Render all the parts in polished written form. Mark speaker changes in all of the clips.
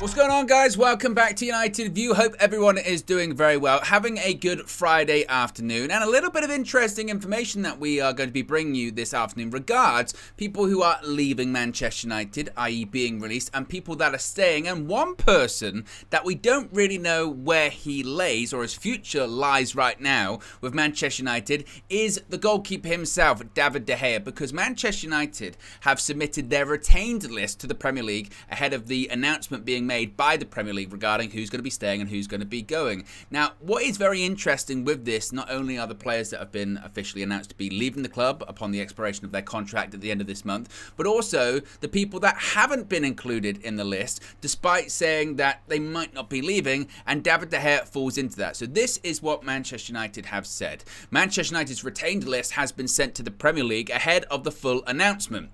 Speaker 1: What's going on, guys? Welcome back to United View. Hope everyone is doing very well, having a good Friday afternoon, and a little bit of interesting information that we are going to be bringing you this afternoon regards people who are leaving Manchester United, i.e. being released, and people that are staying. And one person that we don't really know where he lays or his future lies right now with Manchester United is the goalkeeper himself, David De Gea, because Manchester United have submitted their retained list to the Premier League ahead of the announcement being made by the Premier League regarding who's going to be staying and who's going to be going. Now, what is very interesting with this, not only are the players that have been officially announced to be leaving the club upon the expiration of their contract at the end of this month, but also the people that haven't been included in the list, despite saying that they might not be leaving, and David De Gea falls into that. So this is what Manchester United have said. Manchester United's retained list has been sent to the Premier League ahead of the full announcement.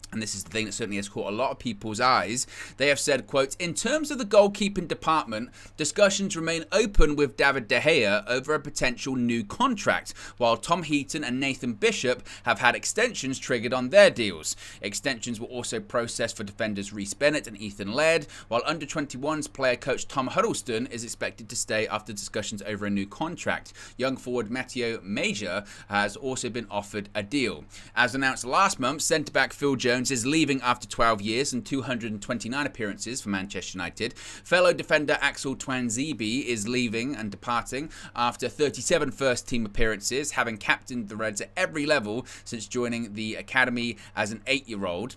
Speaker 1: And this is the thing that certainly has caught a lot of people's eyes. They have said, quote, "In terms of the goalkeeping department, discussions remain open with David De Gea over a potential new contract, while Tom Heaton and Nathan Bishop have had extensions triggered on their deals. Extensions were also processed for defenders Reece Bennett and Ethan Laird, while under-21s player coach Tom Huddleston is expected to stay after discussions over a new contract. Young forward Matteo Major has also been offered a deal. As announced last month, centre-back Phil Jones is leaving after 12 years and 229 appearances for Manchester United. Fellow defender Axel Twanzebe is leaving and departing after 37 first-team appearances, having captained the Reds at every level since joining the academy as an 8-year-old.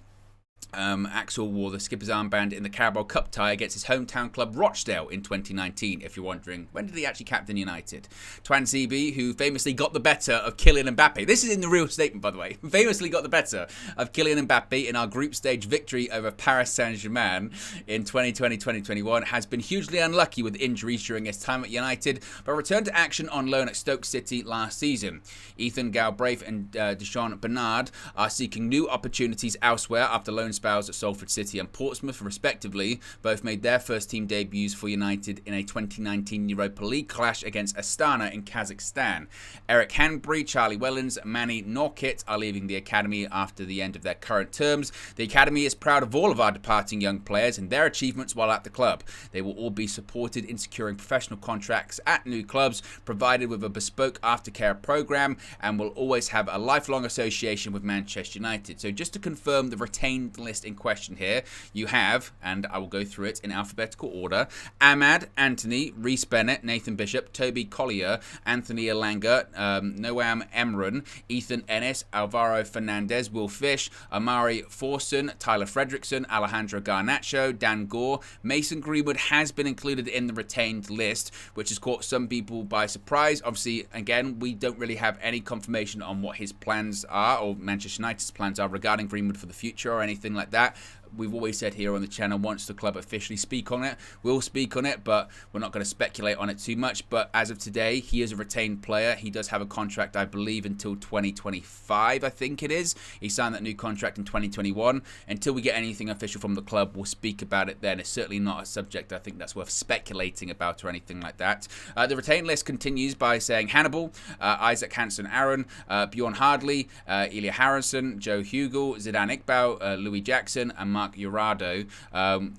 Speaker 1: Axel wore the skipper's armband in the Carabao Cup tie against his hometown club Rochdale in 2019, if you're wondering. When did he actually captain United? Twanzebe, who famously got the better of Kylian Mbappe. This is in the real statement, by the way. Famously got the better of Kylian Mbappe in our group stage victory over Paris Saint-Germain in 2020-2021, has been hugely unlucky with injuries during his time at United, but returned to action on loan at Stoke City last season. Ethan Galbraith and Deshaun Bernard are seeking new opportunities elsewhere after loan spells at Salford City and Portsmouth, respectively. Both made their first team debuts for United in a 2019 Europa League clash against Astana in Kazakhstan. Eric Hanbury, Charlie Wellens, and Manny Norkit are leaving the academy after the end of their current terms. The academy is proud of all of our departing young players and their achievements while at the club. They will all be supported in securing professional contracts at new clubs, provided with a bespoke aftercare program, and will always have a lifelong association with Manchester United." So just to confirm the retained list in question here, you have, and I will go through it in alphabetical order, Ahmad, Anthony, Reece Bennett, Nathan Bishop, Toby Collier, Anthony Elanga, Noam Emran, Ethan Ennis, Alvaro Fernandez, Will Fish, Amari Forson, Tyler Fredrickson, Alejandro Garnacho, Dan Gore. Mason Greenwood has been included in the retained list, which has caught some people by surprise. Obviously, again, we don't really have any confirmation on what his plans are, or Manchester United's plans are regarding Greenwood for the future or anything like that. We've always said here on the channel, once the club officially speak on it, we'll speak on it, but we're not going to speculate on it too much. But as of today, he is a retained player. He does have a contract, I believe, until 2025, I think it is. He signed that new contract in 2021. Until we get anything official from the club, we'll speak about it then. It's certainly not a subject I think that's worth speculating about or anything like that. The retained list continues by saying Hannibal, Isaac Hansen-Aaron, Bjorn Hardley, Ilya Harrison, Joe Hugel, Zidane Iqbal, Louis Jackson, and Mark Urado.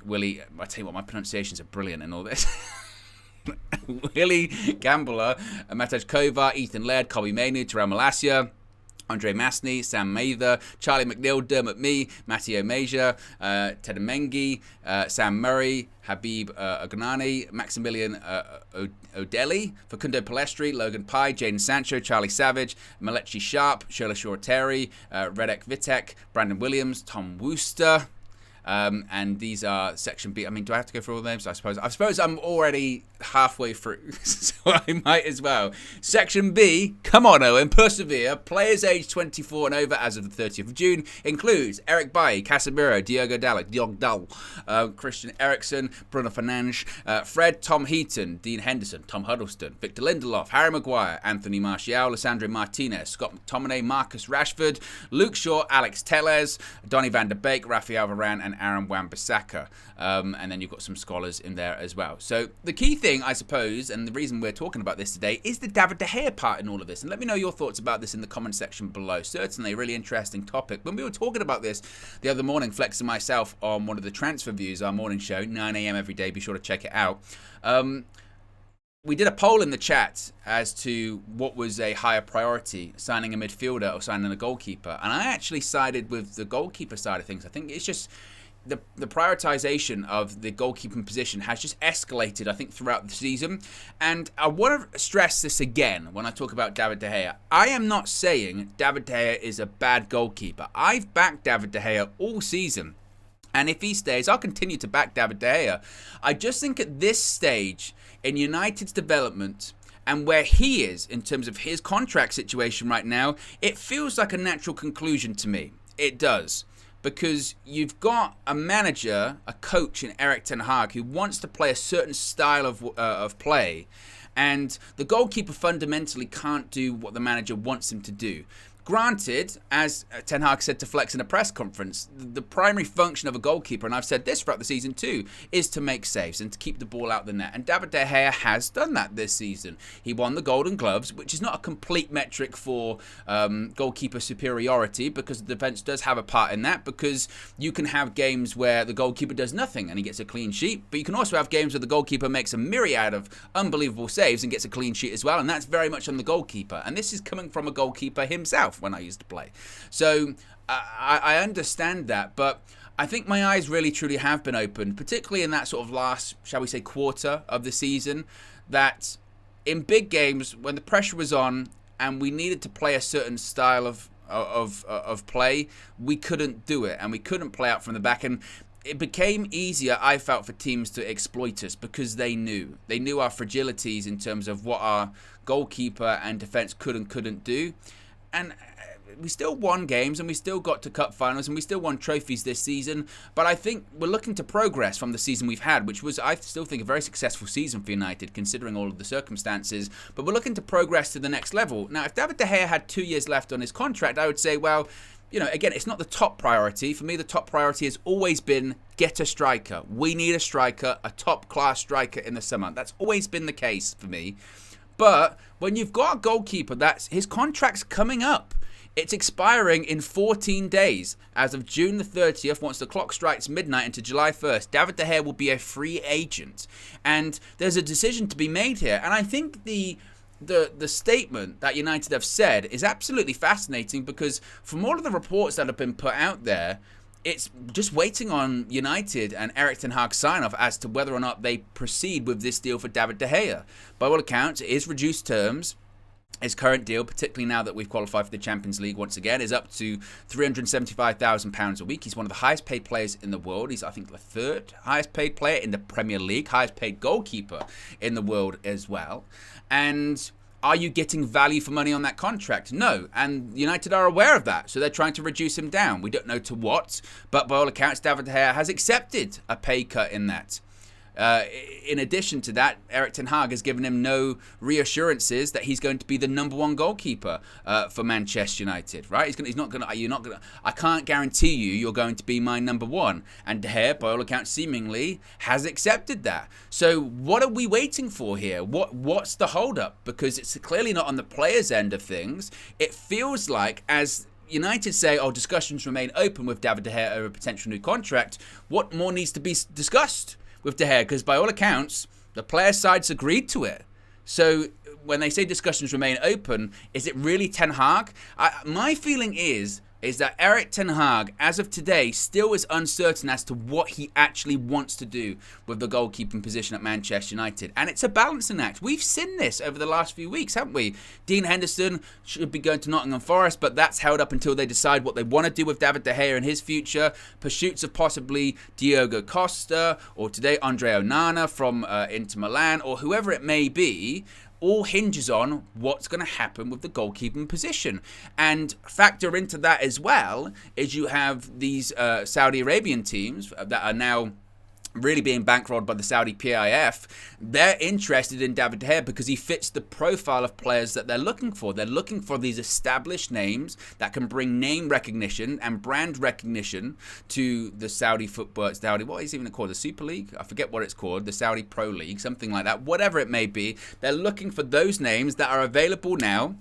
Speaker 1: Willie, I tell you what, my pronunciations are brilliant in all this. Willie Gambler, Matej Kovar, Ethan Laird, Kobe Mainu, Terrell Malacia, Andre Masney, Sam Mather, Charlie McNeil, Dermot Mee, Matteo Major, Ted Mengi, Sam Murray, Habib Ognani, Maximilian Odeli, Facundo Palestri, Logan Pye, Jaden Sancho, Charlie Savage, Malechi Sharp, Shola Shorteri, Redek Vitek, Brandon Williams, Tom Wooster. And these are section B. I mean, do I have to go through all the names? I suppose I'm already halfway through, so I might as well. Section B, come on, Owen, persevere. Players aged 24 and over as of the 30th of June includes Eric Bailly, Casemiro, Diogo Dalot, Christian Eriksen, Bruno Fernandes, Fred, Tom Heaton, Dean Henderson, Tom Huddleston, Victor Lindelof, Harry Maguire, Anthony Martial, Lissandro Martinez, Scott McTominay, Marcus Rashford, Luke Shaw, Alex Telles, Donny van der Beek, Rafael Varane, and and Aaron Wan-Bissaka. And then you've got some scholars in there as well. So the key thing, I suppose, and the reason we're talking about this today, is the David De Gea part in all of this. And let me know your thoughts about this in the comment section below. Certainly a really interesting topic. When we were talking about this the other morning, Flex and myself, on one of the transfer views, our morning show, 9 a.m. every day, be sure to check it out. We did a poll in the chat as to what was a higher priority, signing a midfielder or signing a goalkeeper. And I actually sided with the goalkeeper side of things. I think it's just the prioritization of the goalkeeping position has just escalated, I think, throughout the season. And I want to stress this again when I talk about David De Gea. I am not saying David De Gea is a bad goalkeeper. I've backed David De Gea all season. And if he stays, I'll continue to back David De Gea. I just think at this stage in United's development and where he is in terms of his contract situation right now, it feels like a natural conclusion to me. It does. Because you've got a manager, a coach in Erik ten Hag who wants to play a certain style of play. And the goalkeeper fundamentally can't do what the manager wants him to do. Granted, as Ten Hag said to Flex in a press conference, the primary function of a goalkeeper, and I've said this throughout the season too, is to make saves and to keep the ball out the net. And David De Gea has done that this season. He won the Golden Gloves, which is not a complete metric for goalkeeper superiority, because the defence does have a part in that, because you can have games where the goalkeeper does nothing and he gets a clean sheet, but you can also have games where the goalkeeper makes a myriad of unbelievable saves and gets a clean sheet as well, and that's very much on the goalkeeper. And this is coming from a goalkeeper himself when I used to play. So I understand that, but I think my eyes really truly have been opened, particularly in that sort of last, shall we say, quarter of the season, that in big games when the pressure was on and we needed to play a certain style of play, we couldn't do it, and we couldn't play out from the back. And it became easier, I felt, for teams to exploit us because they knew our fragilities in terms of what our goalkeeper and defense could and couldn't do. And we still won games, and we still got to cup finals, and we still won trophies this season. But I think we're looking to progress from the season we've had, which was, I still think, a very successful season for United, considering all of the circumstances. But we're looking to progress to the next level. Now, if David De Gea had 2 years left on his contract, I would say, well, you know, again, it's not the top priority. For me, the top priority has always been get a striker. We need a striker, a top-class striker in the summer. That's always been the case for me. But when you've got a goalkeeper, his contract's coming up. It's expiring in 14 days. As of June the 30th, once the clock strikes midnight into July 1st, David De Gea will be a free agent. And there's a decision to be made here. And I think the statement that United have said is absolutely fascinating, because from all of the reports that have been put out there, it's just waiting on United and Erik ten Hag's sign-off as to whether or not they proceed with this deal for David De Gea. By all accounts, it is reduced terms. His current deal, particularly now that we've qualified for the Champions League once again, is up to £375,000 a week. He's one of the highest paid players in the world. He's, I think, the third highest paid player in the Premier League, highest paid goalkeeper in the world as well. And are you getting value for money on that contract? No. And United are aware of that, so they're trying to reduce him down. We don't know to what, but by all accounts, David De Gea has accepted a pay cut in that. In addition to that, Erik ten Hag has given him no reassurances that he's going to be the number one goalkeeper for Manchester United, right? I can't guarantee you're going to be my number one. And De Gea, by all accounts, seemingly has accepted that. So what are we waiting for here? What's the hold-up? Because it's clearly not on the players' end of things. It feels like, as United say, discussions remain open with David De Gea over a potential new contract, what more needs to be discussed with De Gea? Because by all accounts, the player sides agreed to it. So when they say discussions remain open, is it really Ten Hag? My feeling is that Erik ten Hag, as of today, still is uncertain as to what he actually wants to do with the goalkeeping position at Manchester United. And it's a balancing act. We've seen this over the last few weeks, haven't we? Dean Henderson should be going to Nottingham Forest, but that's held up until they decide what they want to do with David De Gea in his future. Pursuits of possibly Diogo Costa, or today Andre Onana from Inter Milan, or whoever it may be, all hinges on what's going to happen with the goalkeeping position. And factor into that as well is you have these Saudi Arabian teams that are now really being bankrolled by the Saudi PIF, they're interested in David De Gea because he fits the profile of players that they're looking for. They're looking for these established names that can bring name recognition and brand recognition to the Saudi football, what is it even called, the Super League? I forget what it's called, the Saudi Pro League, something like that, whatever it may be. They're looking for those names that are available now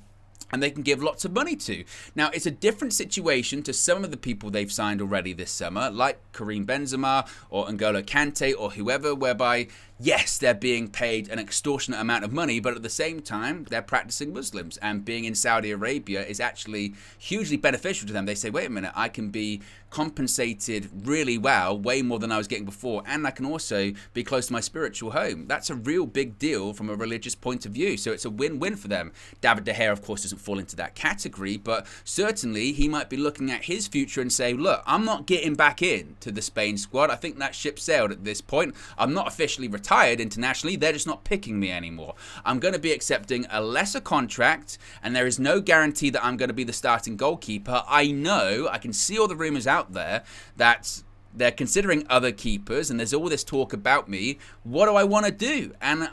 Speaker 1: and they can give lots of money to. Now, it's a different situation to some of the people they've signed already this summer, like Karim Benzema or N'Golo Kante or whoever, whereby, yes, they're being paid an extortionate amount of money, but at the same time, they're practicing Muslims. And being in Saudi Arabia is actually hugely beneficial to them. They say, wait a minute, I can be compensated really well, way more than I was getting before, and I can also be close to my spiritual home. That's a real big deal from a religious point of view, so it's a win-win for them. David De Gea, of course, doesn't fall into that category, but certainly he might be looking at his future and say, look, I'm not getting back in to the Spain squad. I think that ship sailed at this point. I'm not officially retired internationally. They're just not picking me anymore. I'm going to be accepting a lesser contract, and there is no guarantee that I'm going to be the starting goalkeeper. I know, I can see all the rumours out there that they're considering other keepers, and there's all this talk about me. What do I want to do? And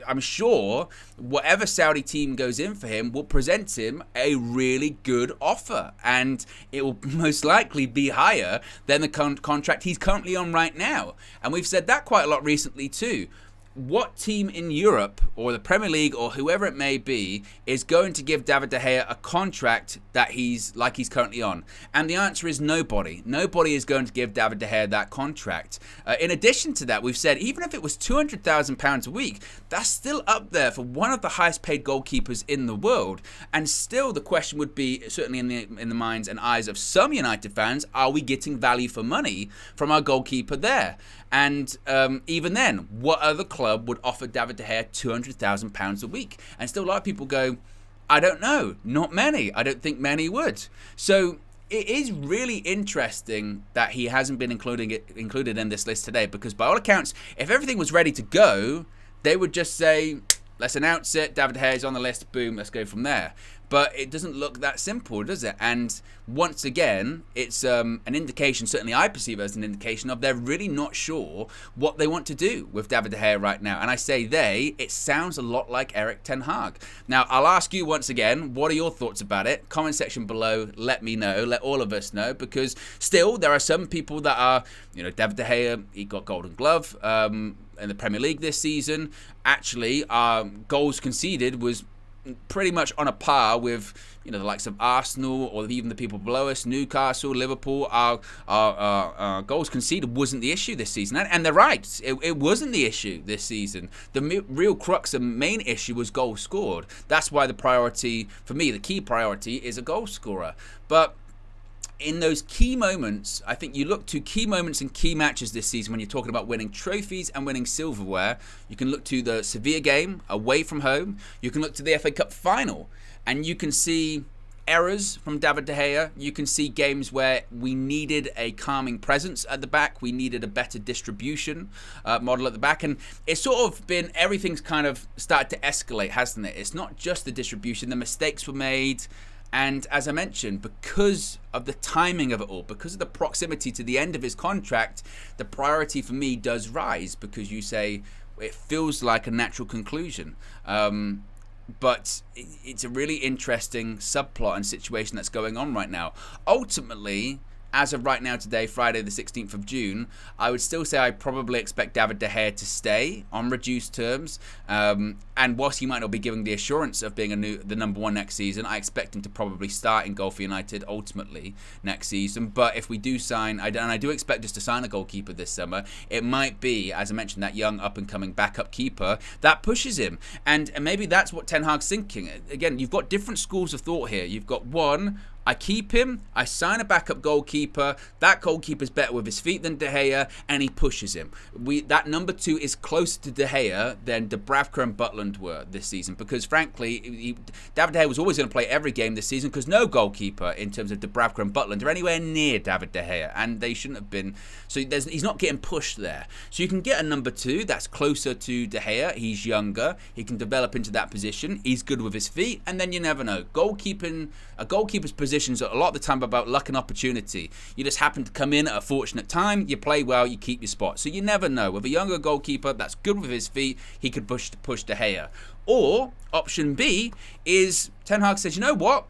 Speaker 1: I'm sure whatever Saudi team goes in for him will present him a really good offer, and it will most likely be higher than the contract he's currently on right now. And we've said that quite a lot recently too. What team in Europe or the Premier League or whoever it may be is going to give David De Gea a contract that he's currently on? And the answer is nobody. Nobody is going to give David De Gea that contract. In addition to that, we've said even if it was £200,000 a week, that's still up there for one of the highest paid goalkeepers in the world. And still the question would be, certainly in the minds and eyes of some United fans, are we getting value for money from our goalkeeper there? And even then, what other club would offer David De Gea £200,000 a week? And still a lot of people go, I don't know, not many. I don't think many would. So it is really interesting that he hasn't been included in this list today, because by all accounts, if everything was ready to go, they would just say, let's announce it, David De Gea is on the list, boom, let's go from there. But it doesn't look that simple, does it? And once again, it's an indication, certainly I perceive it as an indication of they're really not sure what they want to do with David De Gea right now. And I say they, it sounds a lot like Erik ten Hag. Now, I'll ask you once again, what are your thoughts about it? Comment section below, let me know, let all of us know, because still there are some people that are, David De Gea, he got Golden Glove in the Premier League this season. Actually, goals conceded was pretty much on a par with the likes of Arsenal or even the people below us, Newcastle, Liverpool. Our goals conceded wasn't the issue this season, and they're right, it wasn't the issue this season. The real crux and main issue was goals scored. That's why the priority for me, the key priority, is a goal scorer. But in those key moments, I think you look to key moments and key matches this season when you're talking about winning trophies and winning silverware. You can look to the Sevilla game away from home. You can look to the FA Cup final, and you can see errors from David De Gea. You can see games where we needed a calming presence at the back. We needed a better distribution model at the back. And it's sort of been, everything's kind of started to escalate, hasn't it? It's not just the distribution. The mistakes were made. And as I mentioned, because of the timing of it all, because of the proximity to the end of his contract, the priority for me does rise, because you say it feels like a natural conclusion. But it's a really interesting subplot and situation that's going on right now. Ultimately, as of right now today, Friday the 16th of June, I would still say I probably expect David De Gea to stay on reduced terms. And whilst he might not be giving the assurance of being the number one next season, I expect him to probably start in goal for United ultimately next season. But if we do sign, and I do expect us to sign a goalkeeper this summer, it might be, as I mentioned, that young up-and-coming backup keeper that pushes him. And maybe that's what Ten Hag's thinking. Again, you've got different schools of thought here. You've got one, I keep him, I sign a backup goalkeeper, that goalkeeper's better with his feet than De Gea, and he pushes him. That number two is closer to De Gea than Dubravka and Butland were this season, because frankly, David De Gea was always going to play every game this season, because no goalkeeper in terms of Dubravka and Butland are anywhere near David De Gea, and they shouldn't have been. So he's not getting pushed there. So you can get a number two that's closer to De Gea, he's younger, he can develop into that position, he's good with his feet, and then you never know. A goalkeeper's position positions a lot of the time about luck and opportunity. You just happen to come in at a fortunate time, you play well, you keep your spot. So you never know. With a younger goalkeeper that's good with his feet, he could push De Gea. Or option B is Ten Hag says, you know what?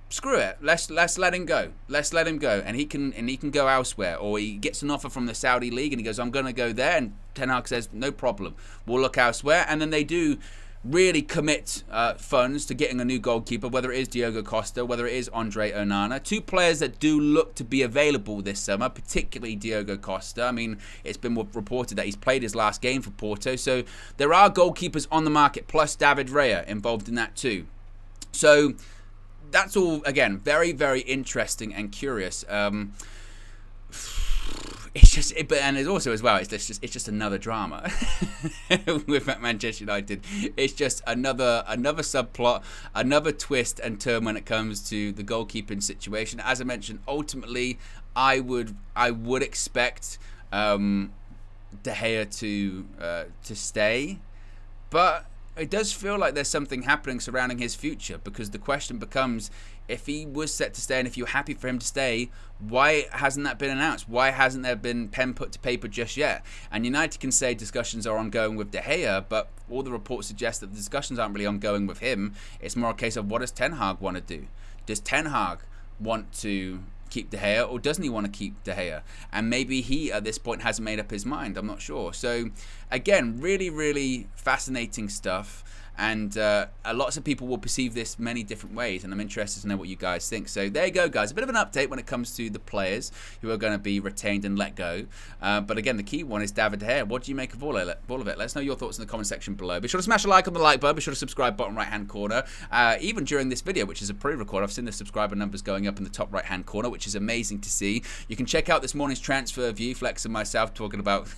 Speaker 1: Screw it. Let's let him go. Let's let him go, and he can go elsewhere. Or he gets an offer from the Saudi league, and he goes, I'm going to go there. And Ten Hag says, no problem. We'll look elsewhere. And then they do really commit funds to getting a new goalkeeper, whether it is Diogo Costa, whether it is Andre Onana. Two players that do look to be available this summer, particularly Diogo Costa. I mean, it's been reported that he's played his last game for Porto. So there are goalkeepers on the market, plus David Raya involved in that too. So that's all, again, very, very interesting and curious. It's just, and it's also as well, it's just another drama with Manchester United. It's just another subplot, another twist and turn when it comes to the goalkeeping situation. As I mentioned, ultimately, I would expect De Gea to stay, but it does feel like there's something happening surrounding his future, because the question becomes, if he was set to stay and if you're happy for him to stay, why hasn't that been announced? Why hasn't there been pen put to paper just yet? And United can say discussions are ongoing with De Gea, but all the reports suggest that the discussions aren't really ongoing with him. It's more a case of, what does Ten Hag want to do? Does Ten Hag want to keep De Gea, or doesn't he want to keep De Gea? And maybe he at this point hasn't made up his mind. I'm not sure. So again, really, really fascinating stuff. And lots of people will perceive this many different ways, and I'm interested to know what you guys think. So there you go, guys. A bit of an update when it comes to the players who are going to be retained and let go. But again, the key one is David De Gea. What do you make of all of it? Let us know your thoughts in the comment section below. Be sure to smash a like on the like button. Be sure to subscribe, bottom right-hand corner. Even during this video, which is a pre-record, I've seen the subscriber numbers going up in the top right-hand corner, which is amazing to see. You can check out this morning's transfer view, Flex and myself talking about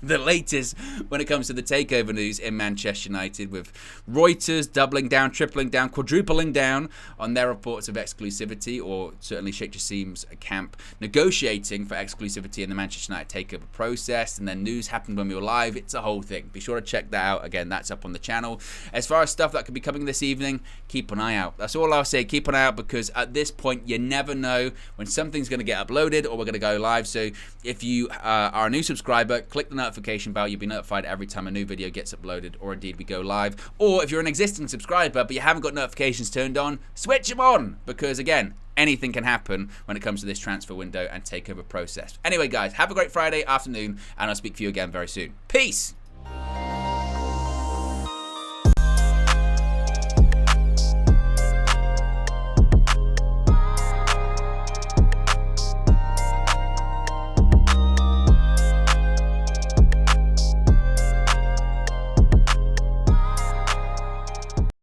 Speaker 1: the latest when it comes to the takeover news in Manchester United, with Reuters doubling down, tripling down, quadrupling down on their reports of exclusivity, or certainly Sheikh Jassim's camp negotiating for exclusivity in the Manchester United takeover process. And then news happened when we were live. It's a whole thing. Be sure to check that out. Again, that's up on the channel. As far as stuff that could be coming this evening, keep an eye out. That's all I'll say. Keep an eye out, because at this point, you never know when something's going to get uploaded or we're going to go live. So if you are a new subscriber, click the notification bell. You'll be notified every time a new video gets uploaded, or indeed we go live. Or if you're an existing subscriber but you haven't got notifications turned on, switch them on, because again, anything can happen when it comes to this transfer window and takeover process. Anyway, guys, have a great Friday afternoon, and I'll speak to you again very soon. Peace.